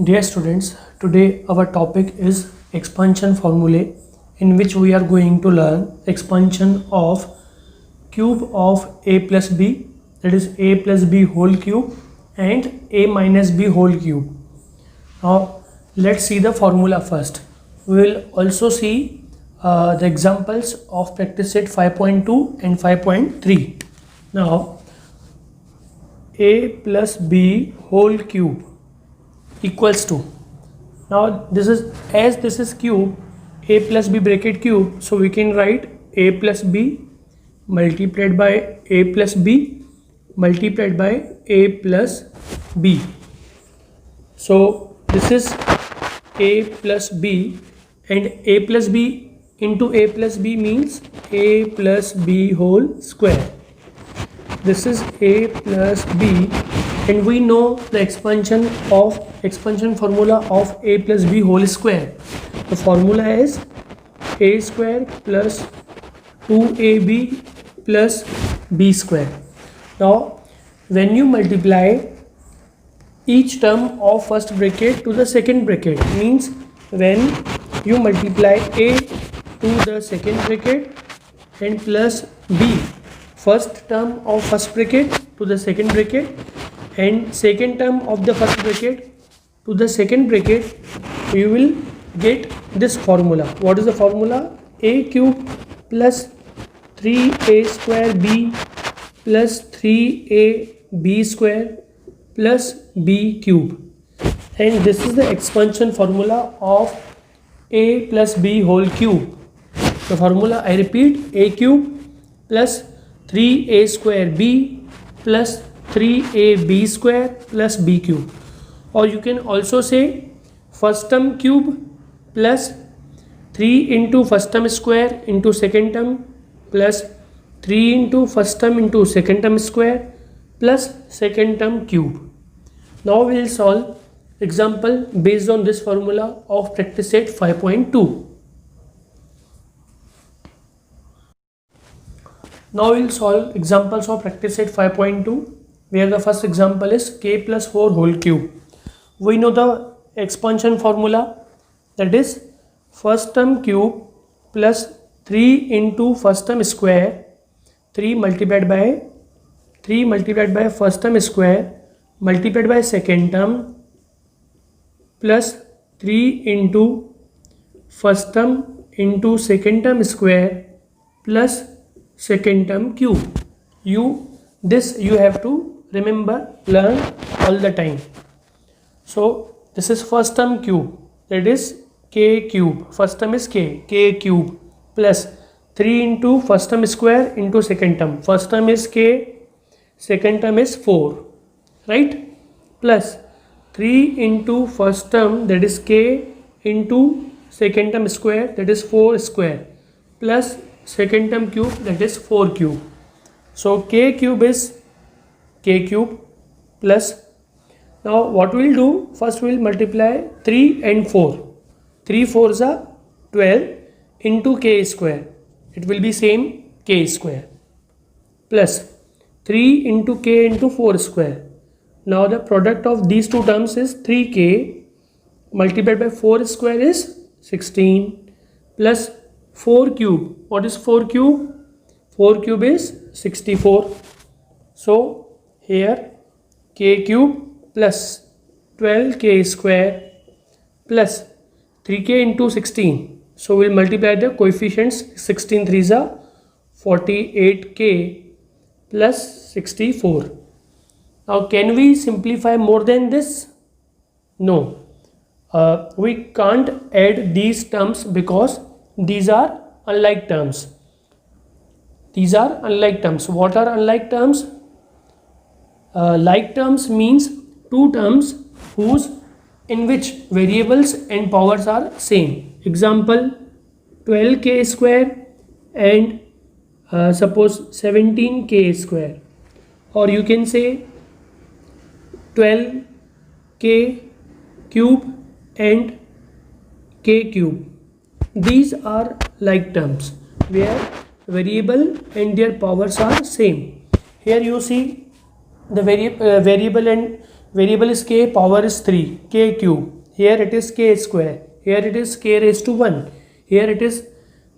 Dear students, today our topic is expansion formulae, in which we are going to learn expansion of cube of a plus b, that is a plus b whole cube and a minus b whole cube. Now let's see the formula first. We will also see the examples of practice set 5.2 and 5.3. Now a plus b whole cube equals to, now this is cube, a plus b bracket cube, so we can write a plus b multiplied by a plus b multiplied by a plus b. So this is a plus b, and a plus b into a plus b means a plus b whole square. This is a plus b, and we know the expansion formula of a plus b whole square. The formula is a square plus 2ab plus b square. Now when you multiply each term of first bracket to the second bracket, means when you multiply a to the second bracket and plus b, first term of first bracket to the second bracket and second term of the first bracket to the second bracket, you will get this formula. What is the formula? A cube plus 3a square b plus 3ab square plus b cube, and this is the expansion formula of a plus b whole cube. The formula, I repeat, a cube plus 3a square b plus 3ab square plus b cube, or you can also say first term cube plus 3 into first term square into second term plus 3 into first term into second term square plus second term cube. Now we will solve example based on this formula of practice set 5.2. Now we will solve examples of practice set 5.2, where the first example is k plus 4 whole cube. We know the expansion formula, that is first term cube plus 3 into first term square, 3 multiplied by first term square multiplied by second term plus 3 into first term into second term square plus second term cube. This you have to remember, learn all the time. So this is first term cube, that is k cube, first term is k cube plus 3 into first term square into second term, first term is k, second term is 4, right, plus 3 into first term, that is k, into second term square, that is 4 square, plus second term cube, that is 4 cube. So k cube is k cube plus, now what we will do, first we will multiply 3 and 4, 3 4s are 12 into k square, it will be same k square, plus 3 into k into 4 square. Now the product of these two terms is 3k multiplied by 4 square is 16 plus 4 cube. What is 4 cube? 4 cube is 64. So here k cube plus 12k square plus 3k into 16. So we will multiply the coefficients, 16 3s are 48k plus 64. Now can we simplify more than this? No. We can't add these terms because these are unlike terms. These are unlike terms. What are unlike terms? Like terms means two terms in which variables and powers are same. Example, 12k square and suppose 17k square, or you can say 12k cube and k cube. These are like terms where variable and their powers are same. Here you see the variable and variable is k, power is 3, k cube. Here it is k square, here it is k raised to 1, here it is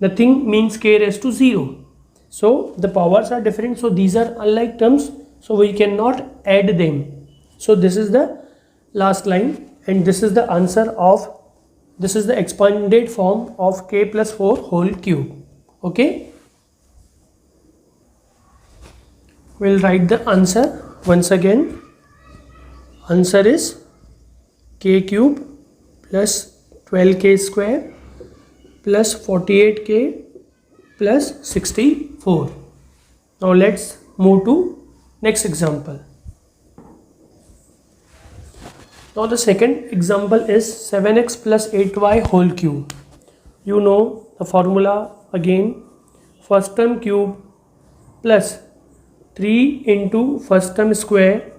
nothing means k raised to 0. So the powers are different, so these are unlike terms, so we cannot add them. So this is the last line, and this is the answer of, this is the expanded form of k plus 4 whole cube. Okay, we'll write the answer once again. Answer is k cube plus 12k square plus 48k plus 64. Now let's move to next example. Now the second example is 7x plus 8y whole cube. You know the formula again. First term cube plus 3 into first term square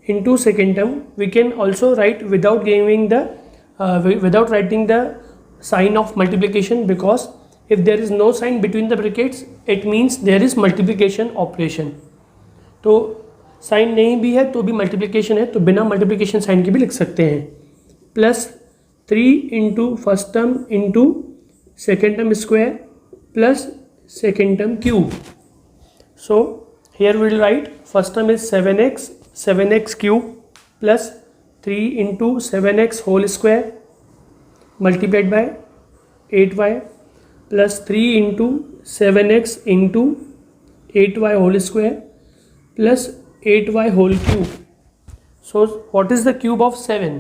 into second term. We can also write without giving the without writing the sign of multiplication, because if there is no sign between the brackets it means there is multiplication operation. तो sign नहीं भी है तो भी multiplication है, तो बिना multiplication sign के भी लिख सकते हैं. Plus 3 into first term into second term square plus second term cube. So here we will write first term is 7x cube plus 3 into 7x whole square multiplied by 8y plus 3 into 7x into 8y whole square plus 8y whole cube. So what is the cube of 7?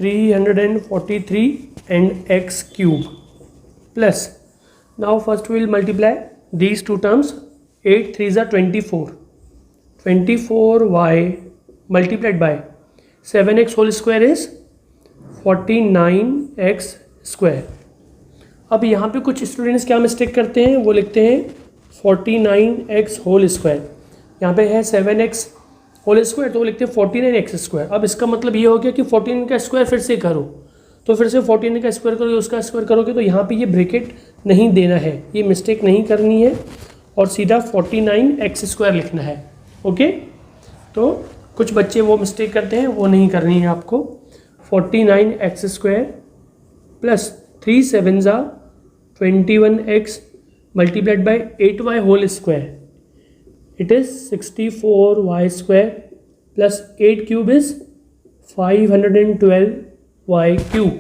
343 and x cube plus. Now first we will multiply these two terms. 8 3s are 24. 24y multiplied by 7x whole square is 49x square. अब यहाँ पे कुछ students क्या mistake करते हैं, वो लिखते हैं 49x whole square. यहाँ पे है 7x होल स्क्वायर तो वो लिखते हैं 49x स्क्वायर. अब इसका मतलब ये हो गया कि 14 का स्क्वायर फिर से करो, तो फिर से 14 का स्क्वायर करोगे, उसका स्क्वायर करोगे, तो यहाँ पे ये ब्रैकेट नहीं देना है, ये मिस्टेक नहीं करनी है और सीधा 49x स्क्वायर लिखना है. ओके, तो कुछ बच्चे वो मिस्टेक करते हैं, वो नहीं करनी है आपको. 49x square plus 3 7s are 21x multiplied by 8y whole square. It is 64y square plus 8 cube is 512y cube.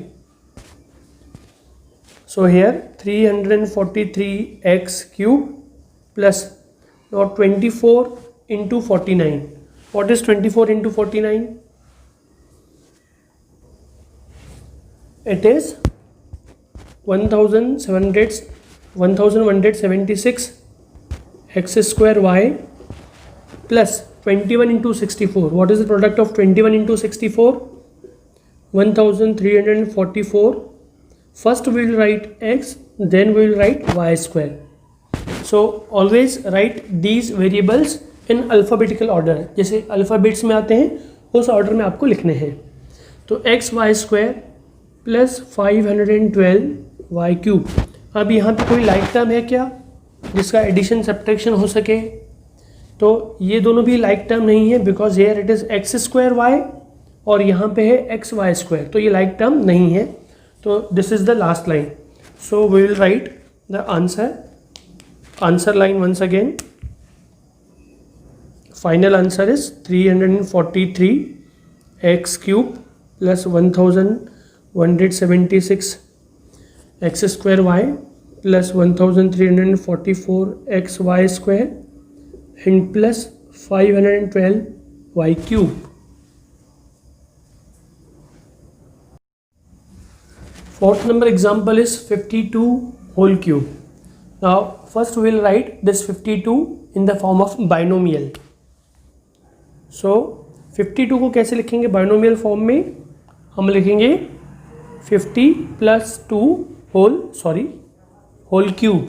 So here 343x cube plus now 24 into 49. What is 24 into 49? It is 1176 x square y plus 21 into 64. What is the product of 21 into 64? 1344. First we will write x, then we will write y square. So always write these variables in alphabetical order. जैसे alphabets में आते हैं उस order में आपको लिखने हैं. तो x y square plus 512 y cube. अब यहाँ पे कोई लाइक टर्म है क्या जिसका एडिशन सब्ट्रैक्शन हो सके? तो ये दोनों भी लाइक टर्म नहीं है, because here it is x square y और यहाँ पे है एक्स वाई स्क्वायर, तो ये लाइक टर्म नहीं है. तो this is the last line. So we will write the answer line once again. Final answer is 343 x cube plus 1176 x square y plus 1344 xy square and plus 512 y cube. Fourth number example is 52 whole cube. Now first we will write this 52 in the form of binomial. So 52 को कैसे लिखेंगे binomial form में? हम लिखेंगे 50 plus 2 whole cube.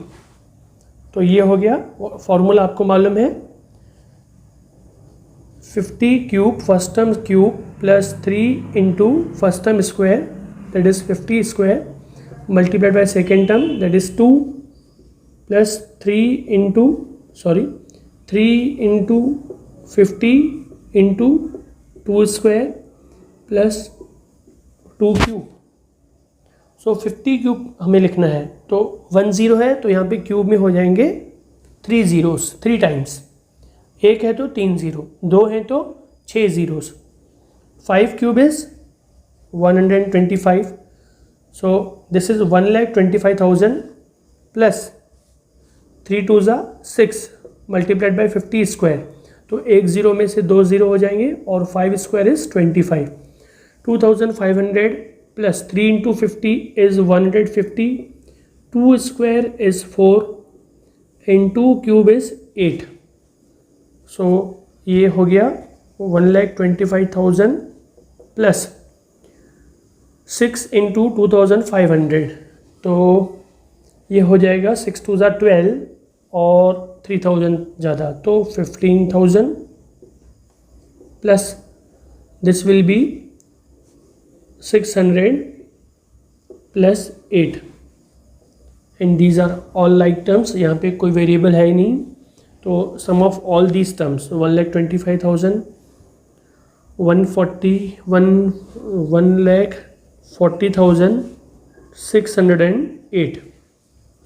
तो ये हो गया फॉर्मूला, आपको मालूम है 50 cube first term cube plus 3 into first term square that is 50 square multiplied by second term that is 2 plus 3 into 50 into 2 square plus 2 cube. So 50 cube हमें लिखना है, तो 1 ज़ीरो है तो यहाँ पे क्यूब में हो जाएंगे 3 ज़ीरोस, 3 टाइम्स। 1 है तो 3 ज़ीरो, 2 है तो 6 zeros. 5 cube is 125। So this is 1,25,000 plus 3 to the 6 multiplied by 50 square. तो 1 ज़ीरो में से 2 ज़ीरो हो जाएंगे और 5 square is 25। 2500 plus 3 into 50 is 150। 2 square is 4 into cube is 8। सो ये हो गया 1,25,000 प्लस 6 इंटू 2500। तो ये हो जाएगा 6 टू ज़ा 12 और 3000 ज़्यादा, तो 15,000 plus this will be 600 plus 8 and these are all like terms. यहाँ पे कोई वेरिएबल है ही नहीं, तो sum of all these terms 1,25,000, 1,40,608।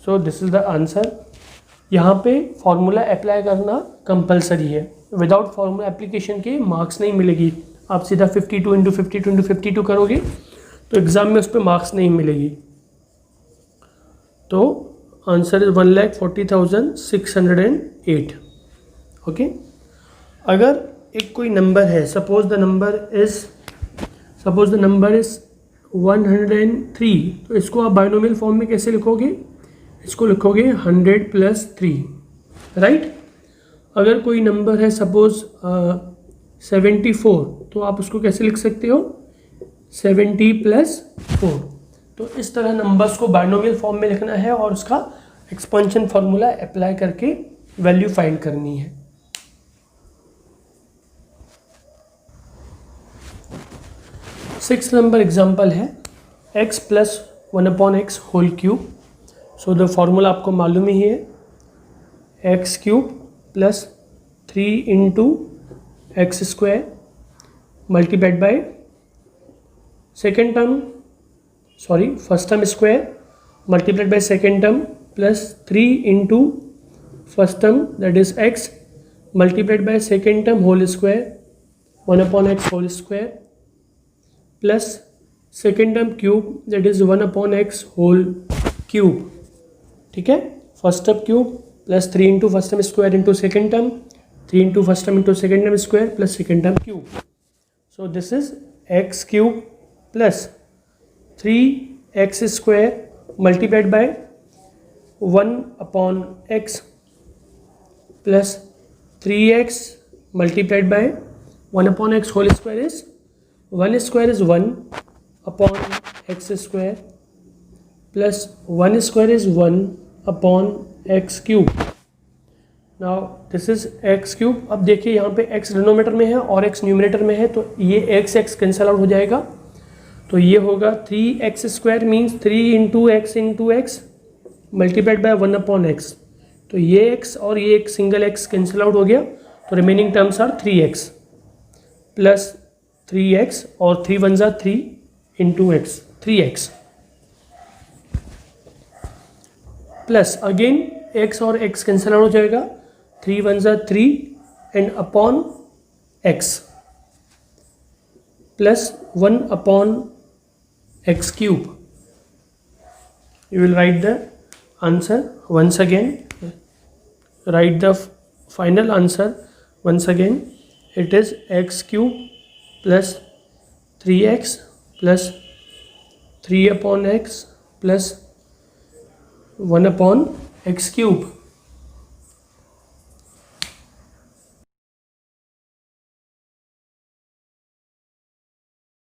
So this is the answer. यहाँ पे फॉर्मूला अप्लाई करना कंपलसरी है, विदाउट फार्मूला एप्लीकेशन के मार्क्स नहीं मिलेगी। आप सीधा 52 इंटू 52 इंटू 52 करोगे तो एग्ज़ाम में उस पर मार्क्स नहीं मिलेगी। तो आंसर इज 1,40,608। ओके, अगर एक कोई नंबर है, सपोज द नंबर इज 103, तो इसको आप बाइनोमियल फॉर्म में कैसे लिखोगे? इसको लिखोगे 100 प्लस 3, राइट। अगर कोई नंबर है सपोज 74, तो आप उसको कैसे लिख सकते हो? 70 प्लस 4। तो इस तरह नंबर्स को बाइनोमियल फॉर्म में लिखना है और उसका एक्सपेंशन फार्मूला अप्लाई करके वैल्यू फाइंड करनी है। सिक्स नंबर एग्जाम्पल है x plus 1/x whole cube. So the formula आपको मालूम ही है, x cube plus 3 into x square multiplied by first term square multiplied by second term plus 3 into first term that is x multiplied by second term whole square 1/x whole square plus second term cube that is 1/x whole cube. ठीक है, first term cube plus 3 into first term square into second term, 3 into first term into second term square plus second term cube. So this is x cube plus 3x square multiplied by 1/x plus 3x multiplied by 1/x whole square is 1 square is 1/x square plus 1 square is 1/x cube. Now this is x cube. अब देखिए यहाँ पे x denominator में है और x numerator में है, तो ये x कैंसिल आउट हो जाएगा। तो ये होगा 3x square means 3 into x multiplied by 1/x। तो ये x और ये एक सिंगल x कैंसिल आउट हो गया, तो remaining terms are 3x plus 3x और 3 1 ज़ा 3 into x 3x plus again x और x कैंसिल आउट हो जाएगा, 3 1 ज़ा 3 and upon x plus 1/x cube. You will write the answer once again. Write the final answer once again. It is x cube plus 3x plus 3/x plus 1/x cube.